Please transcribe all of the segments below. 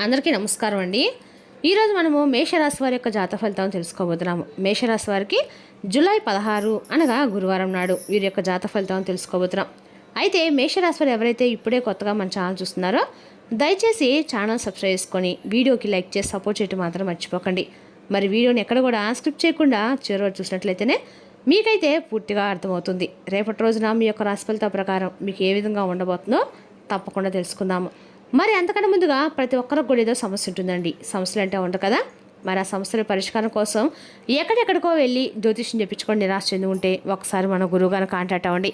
అందరికీ నమస్కారం అండి. ఈరోజు మనము మేషరాశి వారి యొక్క జాతక ఫలితాలను తెలుసుకోబోతున్నాము. మేషరాశి వారికి జూలై 16 అనగా గురువారం నాడు వీరి యొక్క జాతక ఫలితాలను తెలుసుకోబోతున్నాం. అయితే మేషరాశి వారు ఎవరైతే ఇప్పుడే కొత్తగా మన ఛానల్ చూస్తున్నారో దయచేసి ఛానల్ సబ్స్క్రైబ్ చేసుకొని వీడియోకి లైక్ చేసి సపోర్ట్ చేయడం మాత్రం మర్చిపోకండి. మరి వీడియోని ఎక్కడ కూడా స్క్రిప్ట్ చేయకుండా చివరి చూసినట్లయితేనే మీకైతే పూర్తిగా అర్థమవుతుంది. రేపటి రోజున మీ యొక్క రాశి ఫలితాల ప్రకారం మీకు ఏ విధంగా ఉండబోతుందో తప్పకుండా తెలుసుకుందాము. మరి అంతకన్నా ముందుగా ప్రతి ఒక్కరికి కూడా ఏదో సమస్య ఉంటుందండి. సమస్యలు అంటే ఉండదు కదా. మరి ఆ సమస్యల పరిష్కారం కోసం ఎక్కడెక్కడికో వెళ్ళి జ్యోతిష్యం చెప్పించుకొని నిరాశ చెంది ఉంటే ఒకసారి మన గురువుగారిని కాంటాక్ట్ అవ్వండి.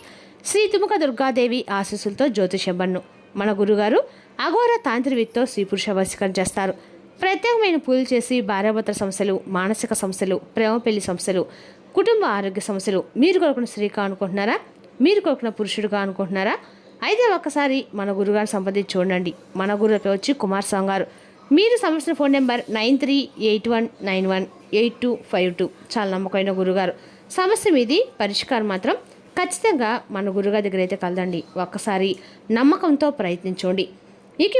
శ్రీ తుముక దుర్గాదేవి ఆశీస్సులతో జ్యోతిష్యం బన్ను మన గురుగారు అఘోర తాంత్రికతో స్త్రీ పురుష వశీకరణ చేస్తారు. ప్రత్యేకమైన పూజలు చేసి భార్యాభర్తల సమస్యలు, మానసిక సమస్యలు, ప్రేమ పెళ్లి సమస్యలు, కుటుంబ ఆరోగ్య సమస్యలు, మీరు కొనుక్కున్న స్త్రీగా అనుకుంటున్నారా, మీరు కొనుక్కున్న పురుషుడుగా అనుకుంటున్నారా, అయితే ఒక్కసారి మన గురుగారిని సంప్రదించి చూడండి. మన గురువు పేరు వచ్చి కుమారస్వామి గారు. మీరు సంబంధించిన ఫోన్ నెంబర్ 9381918252. చాలా నమ్మకమైన గురుగారు. సమస్య మీది పరిష్కారం మాత్రం ఖచ్చితంగా మన గురుగారి దగ్గర అయితే కలదండి. ఒక్కసారి నమ్మకంతో ప్రయత్నించండి.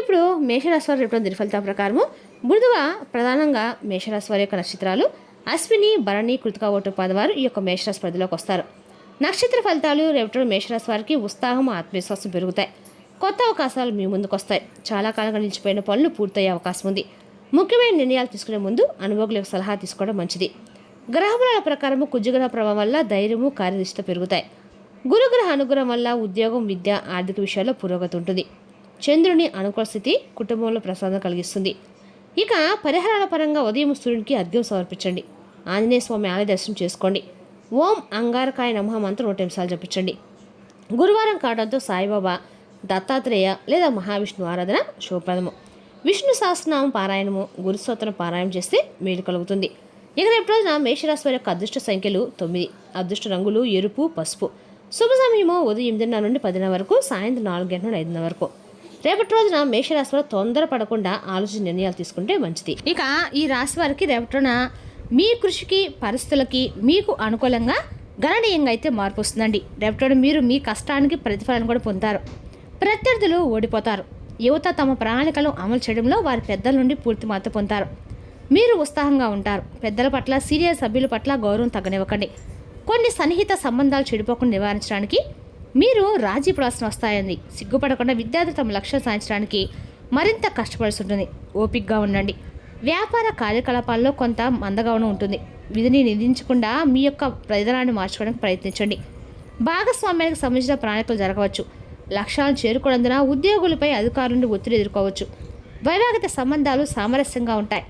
ఇప్పుడు మేషరాశి వారి రేపు దినఫలితాల ప్రకారము ముందుగా ప్రధానంగా మేషరాశి వారి యొక్క నక్షత్రాలు అశ్విని, భరణి, కృతికా, ఓటు పదవారు ఈ యొక్క మేషరాశి పరిధిలోకి వస్తారు. నక్షత్ర ఫలితాలు రేపటి మేషరాశి వారికి ఉత్సాహం, ఆత్మవిశ్వాసం పెరుగుతాయి. కొత్త అవకాశాలు మీ ముందుకు వస్తాయి. చాలా కాలంగా నిలిచిపోయిన పనులు పూర్తయ్యే అవకాశం ఉంది. ముఖ్యమైన నిర్ణయాలు తీసుకునే ముందు అనుభవకుల యొక్క సలహా తీసుకోవడం మంచిది. గ్రహబలాల ప్రకారము కుజగ్రహ ప్రభావం వల్ల ధైర్యము, కార్యనిష్ట పెరుగుతాయి. గురుగ్రహ అనుగ్రహం వల్ల ఉద్యోగం, విద్య, ఆర్థిక విషయాల్లో పురోగతి ఉంటుంది. చంద్రుని అనుకూల స్థితి కుటుంబంలో ప్రసాదం కలిగిస్తుంది. ఇక పరిహారాల పరంగా ఉదయం సూర్యునికి అర్ఘ్యం సమర్పించండి. ఆంజనేయ స్వామి ఆలయ దర్శనం చేసుకోండి. ఓం అంగారకాయ నమః మంత్రం 100 నిమిషాలు జపించండి. గురువారం కావడంతో సాయిబాబా, దత్తాత్రేయ లేదా మహావిష్ణు ఆరాధన శుభప్రదము. విష్ణు సహస్రనామం పారాయణము, గురుస్తోత్రం పారాయణం చేస్తే మేలు కలుగుతుంది. ఇక రేపు రోజున మేషరాశి వారి యొక్క అదృష్ట సంఖ్యలు 9. అదృష్ట రంగులు ఎరుపు, పసుపు. శుభ సమయము ఉదయం 8:30 నుండి 10 వరకు, సాయంత్రం 4 గంటల నుండి 5 వరకు. రేపటి రోజున మేషరాశి వారు తొందరపడకుండా ఆలోచన నిర్ణయాలు తీసుకుంటే మంచిది. ఇక ఈ రాశి వారికి రేపటిన మీ కృషికి, పరిస్థితులకి మీకు అనుకూలంగా గణనీయంగా అయితే మార్పు వస్తుందండి. రేపటి మీరు మీ కష్టానికి ప్రతిఫలం కూడా పొందుతారు. ప్రత్యర్థులు ఓడిపోతారు. యువత తమ ప్రణాళికలు అమలు చేయడంలో వారి పెద్దల నుండి పూర్తి మద్దతు పొందుతారు. మీరు ఉత్సాహంగా ఉంటారు. పెద్దల పట్ల, సీనియర్ సభ్యుల పట్ల గౌరవం తగ్గనివ్వకండి. కొన్ని సన్నిహిత సంబంధాలు చెడిపోకుండా నివారించడానికి మీరు రాజీ పడాల్సిన వస్తాయండి. సిగ్గుపడకుండా విద్యార్థులు తమ లక్ష్యం సాధించడానికి మరింత కష్టపడాల్సి ఉంటుంది. ఓపికగా ఉండండి. వ్యాపార కార్యకలాపాల్లో కొంత మందగమనం ఉంటుంది. విధిని నిధించకుండా మీ యొక్క ప్రయోజనాన్ని మార్చుకోవడానికి ప్రయత్నించండి. భాగస్వామ్యానికి సంబంధించిన ప్రణాళికలు జరగవచ్చు. లక్ష్యాలను చేరుకోనందున ఉద్యోగులపై అధికారుల నుండి ఒత్తిడి ఎదుర్కోవచ్చు. వైవాహిక సంబంధాలు సామరస్యంగా ఉంటాయి.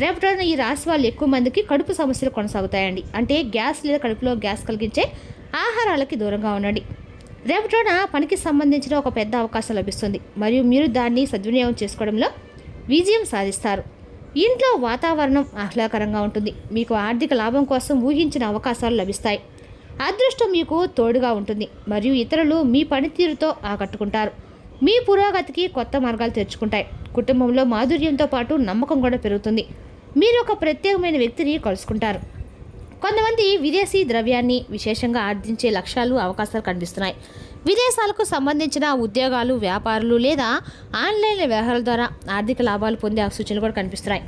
రేపటి రోజున ఈ రాశి వాళ్ళు ఎక్కువ మందికి కడుపు సమస్యలు కొనసాగుతాయండి. అంటే గ్యాస్ లేదా కడుపులో గ్యాస్ కలిగించే ఆహారాలకి దూరంగా ఉండండి. రేపటి రోజున పనికి సంబంధించిన ఒక పెద్ద అవకాశం లభిస్తుంది మరియు మీరు దాన్ని సద్వినియోగం చేసుకోవడంలో విజయం సాధిస్తారు. ఇంట్లో వాతావరణం ఆహ్లాదకరంగా ఉంటుంది. మీకు ఆర్థిక లాభం కోసం ఊహించిన అవకాశాలు లభిస్తాయి. అదృష్టం మీకు తోడుగా ఉంటుంది మరియు ఇతరులు మీ పనితీరుతో ఆకట్టుకుంటారు. మీ పురోగతికి కొత్త మార్గాలు తెరుచుకుంటాయి. కుటుంబంలో మాధుర్యంతో పాటు నమ్మకం కూడా పెరుగుతుంది. మీరు ఒక ప్రత్యేకమైన వ్యక్తిని కలుసుకుంటారు. కొంతమంది విదేశీ ద్రవ్యాన్ని విశేషంగా ఆర్జించే లక్ష్యాలు, అవకాశాలు కనిపిస్తున్నాయి. విదేశాలకు సంబంధించిన ఉద్యోగాలు, వ్యాపారాలు లేదా ఆన్లైన్ వ్యవహారాల ద్వారా ఆర్థిక లాభాలు పొందే సూచనలు కూడా కనిపిస్తున్నాయి.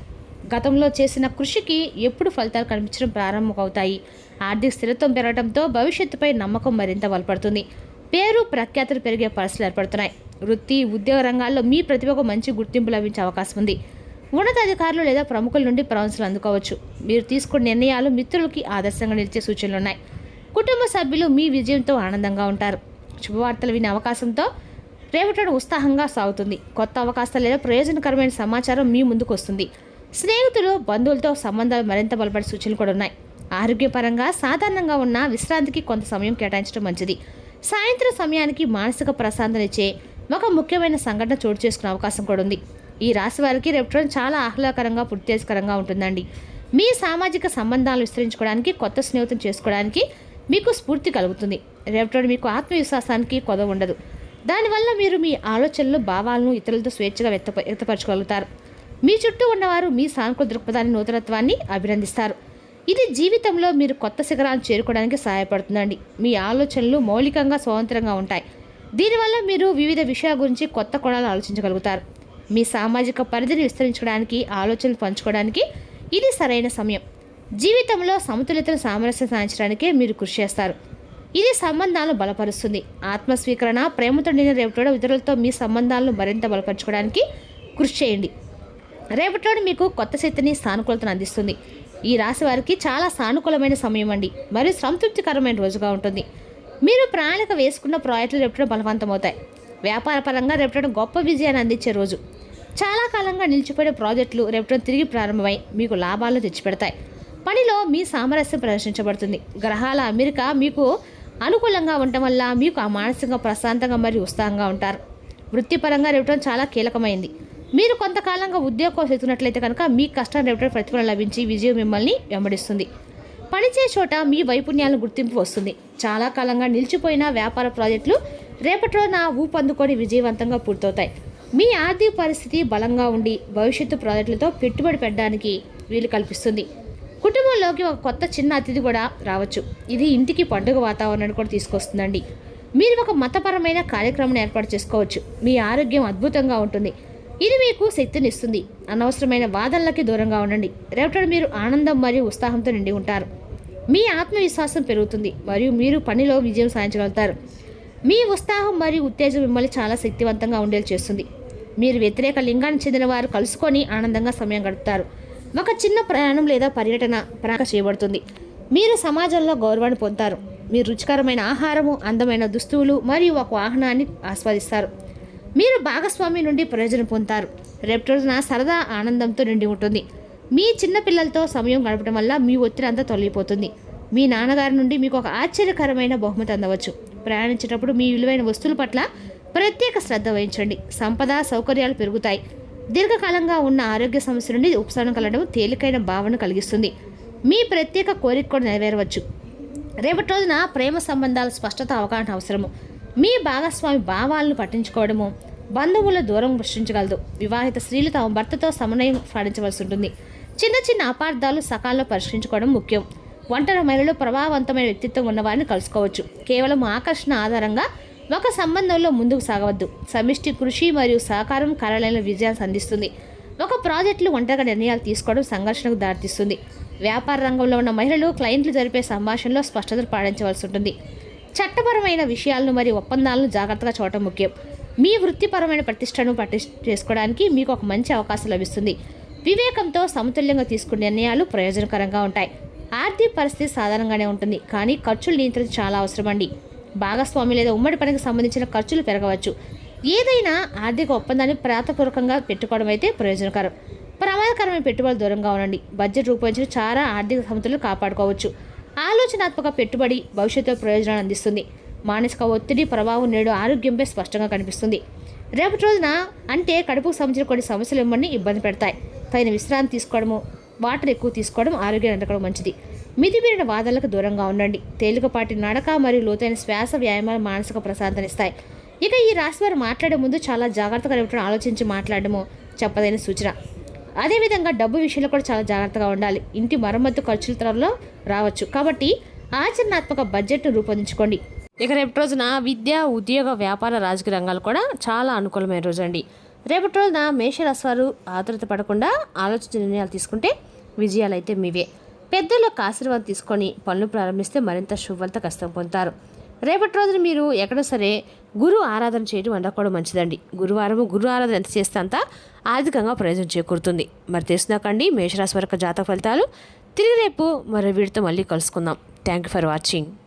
గతంలో చేసిన కృషికి ఎప్పుడు ఫలితాలు కనిపించడం ప్రారంభమవుతాయి. ఆర్థిక స్థిరత్వం పెరగడంతో భవిష్యత్తుపై నమ్మకం మరింత బలపడుతుంది. పేరు, ప్రఖ్యాతులు పెరిగే పరిస్థితులు ఏర్పడుతున్నాయి. వృత్తి, ఉద్యోగ రంగాల్లో మీ ప్రతిభకు మంచి గుర్తింపు లభించే అవకాశం ఉంది. ఉన్నతాధికారులు లేదా ప్రముఖుల నుండి ప్రశంసలు అందుకోవచ్చు. మీరు తీసుకున్న నిర్ణయాలు మిత్రులకి ఆదర్శంగా నిలిచే సూచనలు ఉన్నాయి. కుటుంబ సభ్యులు మీ విజయంతో ఆనందంగా ఉంటారు. శుభవార్తలు వినే అవకాశంతో రేపటి ఉత్సాహంగా సాగుతుంది. కొత్త అవకాశాలు లేదా ప్రయోజనకరమైన సమాచారం మీ ముందుకు వస్తుంది. స్నేహితులు, బంధువులతో సంబంధాలు మరింత బలపడే సూచనలు కూడా ఉన్నాయి. ఆరోగ్యపరంగా సాధారణంగా ఉన్న విశ్రాంతికి కొంత సమయం కేటాయించడం మంచిది. సాయంత్రం సమయానికి మానసిక ప్రశాంతనిచ్చే ఒక ముఖ్యమైన సంఘటన చోటు చేసుకునే అవకాశం కూడా ఉంది. ఈ రాశి వారికి రేపటి చాలా ఆహ్లాదకరంగా, ఉత్తేజకరంగా ఉంటుందండి. మీ సామాజిక సంబంధాలు విస్తరించుకోవడానికి, కొత్త స్నేహితులు చేసుకోవడానికి మీకు స్ఫూర్తి కలుగుతుంది. రేపటి మీకు ఆత్మవిశ్వాసానికి కొదవ ఉండదు. దానివల్ల మీరు మీ ఆలోచనలు, భావాలను ఇతరులతో స్వేచ్ఛగా వ్యక్తపరచగలుగుతారు. మీ చుట్టూ ఉన్నవారు మీ సానుకూల దృక్పథాన్ని, నూతనత్వాన్ని అభినందిస్తారు. ఇది జీవితంలో మీరు కొత్త శిఖరాలను చేరుకోవడానికి సహాయపడుతుందండి. మీ ఆలోచనలు మౌలికంగా, స్వతంత్రంగా ఉంటాయి. దీనివల్ల మీరు వివిధ విషయాల గురించి కొత్త కోణాలు ఆలోచించగలుగుతారు. మీ సామాజిక పరిధిని విస్తరించడానికి, ఆలోచనలు పంచుకోవడానికి ఇది సరైన సమయం. జీవితంలో సమతుల్యతను సామరస్యం సాధించడానికే మీరు కృషి చేస్తారు. ఇది సంబంధాలను బలపరుస్తుంది. ఆత్మస్వీకరణ, ప్రేమతో నిండిన రేపటి ఇతరులతో మీ సంబంధాలను మరింత బలపరచుకోవడానికి కృషి చేయండి. రేపటి మీకు కొత్త శక్తిని, సానుకూలతను అందిస్తుంది. ఈ రాశి వారికి చాలా సానుకూలమైన సమయం అండి, మరియు సంతృప్తికరమైన రోజుగా ఉంటుంది. మీరు ప్రణాళిక వేసుకున్న ప్రాజెక్టులు రేపటి బలవంతమవుతాయి. వ్యాపారపరంగా రేపటి గొప్ప విజయాన్ని అందించే రోజు. చాలా కాలంగా నిలిచిపోయిన ప్రాజెక్టులు రేపటి తిరిగి ప్రారంభమై మీకు లాభాలను తెచ్చిపెడతాయి. పనిలో మీ సామరస్యం ప్రదర్శించబడుతుంది. గ్రహాల అమెరిక మీకు అనుకూలంగా ఉండటం వల్ల మీకు ఆ మానసికంగా ప్రశాంతంగా మరియు ఉత్సాహంగా ఉంటారు. వృత్తిపరంగా రేపటి చాలా కీలకమైంది. మీరు కొంతకాలంగా ఉద్యోగం చేస్తున్నట్లయితే కనుక మీ కష్టం రేపటి ప్రతిఫలం లభించి విజయం మిమ్మల్ని వెంబడిస్తుంది. పనిచే చోట మీ వైపుణ్యాలను గుర్తింపు వస్తుంది. చాలా కాలంగా నిలిచిపోయిన వ్యాపార ప్రాజెక్టులు రేపటి రోజున ఊపందుకొని విజయవంతంగా పూర్తవుతాయి. మీ ఆర్థిక పరిస్థితి బలంగా ఉండి భవిష్యత్తు ప్రాజెక్టులతో పెట్టుబడి పెట్టడానికి వీలు కల్పిస్తుంది. కుటుంబంలోకి ఒక కొత్త చిన్న అతిథి కూడా రావచ్చు. ఇది ఇంటికి పండుగ వాతావరణాన్ని కూడా తీసుకొస్తుందండి. మీరు ఒక మతపరమైన కార్యక్రమం ఏర్పాటు చేసుకోవచ్చు. మీ ఆరోగ్యం అద్భుతంగా ఉంటుంది. ఇది మీకు శక్తిని ఇస్తుంది. అనవసరమైన వాదనలకి దూరంగా ఉండండి. రేపటి మీరు ఆనందం మరియు ఉత్సాహంతో నిండి ఉంటారు. మీ ఆత్మవిశ్వాసం పెరుగుతుంది మరియు మీరు పనిలో విజయం సాధించగలుగుతారు. మీ ఉత్సాహం మరియు ఉత్తేజం మిమ్మల్ని చాలా శక్తివంతంగా ఉండేలా చేస్తుంది. మీరు వ్యతిరేక లింగానికి చెందిన వారు కలుసుకొని ఆనందంగా సమయం గడుపుతారు. ఒక చిన్న ప్రయాణం లేదా పర్యటన ప్రణాళిక చేయబడుతుంది. మీరు సమాజంలో గౌరవాన్ని పొందుతారు. మీరు రుచికరమైన ఆహారము, అందమైన దుస్తువులు మరియు ఒక వాహనాన్ని ఆస్వాదిస్తారు. మీరు భాగస్వామి నుండి ప్రయోజనం పొందుతారు. రేపటి రోజున సరదా ఆనందంతో నిండి ఉంటుంది. మీ చిన్న పిల్లలతో సమయం గడపడం వల్ల మీ ఒత్తిడి అంతా తొలగిపోతుంది. మీ నాన్నగారి నుండి మీకు ఒక ఆశ్చర్యకరమైన బహుమతి అందవచ్చు. ప్రయాణించేటప్పుడు మీ విలువైన వస్తువుల పట్ల ప్రత్యేక శ్రద్ధ వహించండి. సంపద, సౌకర్యాలు పెరుగుతాయి. దీర్ఘకాలంగా ఉన్న ఆరోగ్య సమస్య నుండి ఉపశమనం కలగడం తేలికైన భావన కలిగిస్తుంది. మీ ప్రత్యేక కోరిక కూడా నెరవేరవచ్చు. రేపటి రోజున ప్రేమ సంబంధాల స్పష్టత, అవగాహన అవసరము. మీ భాగస్వామి భావాలను పట్టించుకోవడము బంధువుల దూరం సృష్టించగలదు. వివాహిత స్త్రీలు తమ భర్తతో సమన్వయం సాధించవలసి ఉంటుంది. చిన్న చిన్న అపార్థాలు సకాలంలో పరిష్కరించుకోవడం ముఖ్యం. ఒంటరి మహిళలు ప్రభావవంతమైన వ్యక్తిత్వం ఉన్నవారిని కలుసుకోవచ్చు. కేవలం ఆకర్షణ ఆధారంగా ఒక సంబంధంలో ముందుకు సాగవద్దు. సమిష్టి కృషి మరియు సహకారం కార్యాలయంలో విజయాన్ని అందిస్తుంది. ఒక ప్రాజెక్టులు ఒంటరిగా నిర్ణయాలు తీసుకోవడం సంఘర్షణకు దారితీస్తుంది. వ్యాపార రంగంలో ఉన్న మహిళలు క్లయింట్లు జరిపే సంభాషణలో స్పష్టతను పాటించవలసి ఉంటుంది. చట్టపరమైన విషయాలను మరియు ఒప్పందాలను జాగ్రత్తగా చూడటం ముఖ్యం. మీ వృత్తిపరమైన ప్రతిష్టను చేసుకోవడానికి మీకు ఒక మంచి అవకాశం లభిస్తుంది. వివేకంతో సమతుల్యంగా తీసుకునే నిర్ణయాలు ప్రయోజనకరంగా ఉంటాయి. ఆర్థిక పరిస్థితి సాధారణంగానే ఉంటుంది, కానీ ఖర్చులు నియంత్రణ చాలా అవసరమండి. భాగస్వామి లేదా ఉమ్మడి పనికి సంబంధించిన ఖర్చులు పెరగవచ్చు. ఏదైనా ఆర్థిక ఒప్పందాన్ని ప్రాతపూర్వకంగా పెట్టుకోవడం అయితే ప్రయోజనకరం. ప్రమాదకరమైన పెట్టుబడులు దూరంగా ఉండండి. బడ్జెట్ రూపొందించిన చాలా ఆర్థిక సమతులను కాపాడుకోవచ్చు. ఆలోచనాత్మక పెట్టుబడి భవిష్యత్తు ప్రయోజనాలు అందిస్తుంది. మానసిక ఒత్తిడి ప్రభావం నేడు ఆరోగ్యంపై స్పష్టంగా కనిపిస్తుంది. రేపటి రోజున అంటే కడుపుకు సంబంధించిన కొన్ని సమస్యలు మిమ్మల్ని ఇబ్బంది పెడతాయి. తగిన విశ్రాంతి తీసుకోవడము, వాటర్ ఎక్కువ తీసుకోవడం ఆరోగ్యాన్ని అంటడం మంచిది. మితిమీరిన వాదనలకు దూరంగా ఉండండి. తేలికపాటి నడక మరియు లోతైన శ్వాస వ్యాయామాలు మానసిక ప్రశాంతనిస్తాయి. ఇక ఈ రాశి వారు మాట్లాడే ముందు చాలా జాగ్రత్తగా రేపటి ఆలోచించి మాట్లాడడము చెప్పదైన సూచన. అదేవిధంగా డబ్బు విషయంలో కూడా చాలా జాగ్రత్తగా ఉండాలి. ఇంటి మరమ్మత్తు ఖర్చుల త్వరలో రావచ్చు, కాబట్టి ఆచరణాత్మక బడ్జెట్ను రూపొందించుకోండి. ఇక రేపటి రోజున విద్య, ఉద్యోగ, వ్యాపార, రాజకీయ రంగాలు కూడా చాలా అనుకూలమైన రోజు అండి. రేపటి రోజున మేషరాశి వారు ఆతురత పడకుండా ఆలోచించిన నిర్ణయాలు తీసుకుంటే విజయాలు అయితే మీవే. పెద్దలకు ఆశీర్వాదం తీసుకొని పనులు ప్రారంభిస్తే మరింత శుభ్రత కష్టం పొందుతారు. రేపటి రోజున మీరు ఎక్కడ సరే గురు ఆరాధన చేయడం వండకపోవడం మంచిదండి. గురువారము గురు ఆరాధన ఎంత చేస్తే అంత ఆర్థికంగా ప్రయోజనం చేకూరుతుంది. మరి తెలుసునాకండి మేషరాశి వరకు జాతక ఫలితాలు. తిరిగి రేపు మరో వీడితో మళ్ళీ కలుసుకుందాం. Thank you for watching.